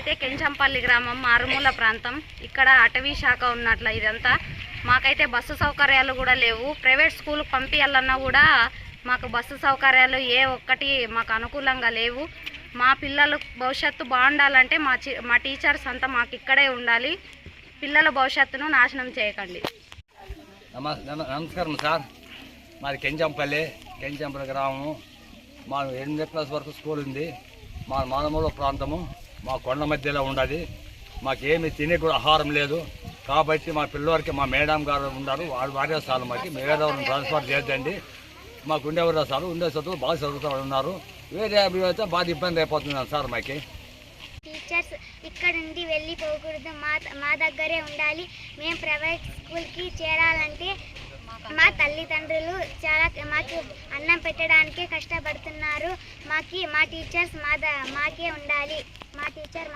ఇదైతే కెంచంపల్లి గ్రామం, మారుమూల ప్రాంతం. ఇక్కడ అటవీ శాఖ ఉన్నట్ల ఇదంతా. మాకైతే బస్సు సౌకర్యాలు కూడా లేవు. ప్రైవేట్ స్కూల్ పంపించాలన్నా కూడా మాకు బస్సు సౌకర్యాలు ఏ ఒక్కటి మాకు అనుకూలంగా లేవు. మా పిల్లలు భవిష్యత్తు బాగుండాలంటే మా టీచర్స్ అంతా మాకు ఇక్కడే ఉండాలి. పిల్లల భవిష్యత్తును నాశనం చేయకండి. నమస్కారం సార్. మాది కెంచంపల్లి గ్రామము. మా 8వ క్లాస్ వరకు స్కూల్ ఉంది. మా మానమూల ప్రాంతము, మా కొండ మధ్యలో ఉండదు. మాకేమి తినే కూడా ఆహారం లేదు. కాబట్టి మా పిల్లవారికి మా మేడం గారు ఉన్నారు, వాడే సార్లు మాకు వేరే ట్రాన్స్ఫర్ చేయొద్దండి. మాకు ఉండేవారు సార్, ఉండే చదువు బాగా చదువుతూ ఉన్నారు. వేరే అయితే బాగా ఇబ్బంది అయిపోతున్నాను సార్. మాకు టీచర్స్ ఇక్కడ నుండి వెళ్ళిపోకూడదు, మా దగ్గరే ఉండాలి. మేము ప్రైవేట్ స్కూల్కి చేరాలంటే మా తల్లిదండ్రులు చాలా మాకు అన్నం పెట్టడానికే కష్టపడుతున్నారు. మా టీచర్స్ మాకే ఉండాలి. మా టీచర్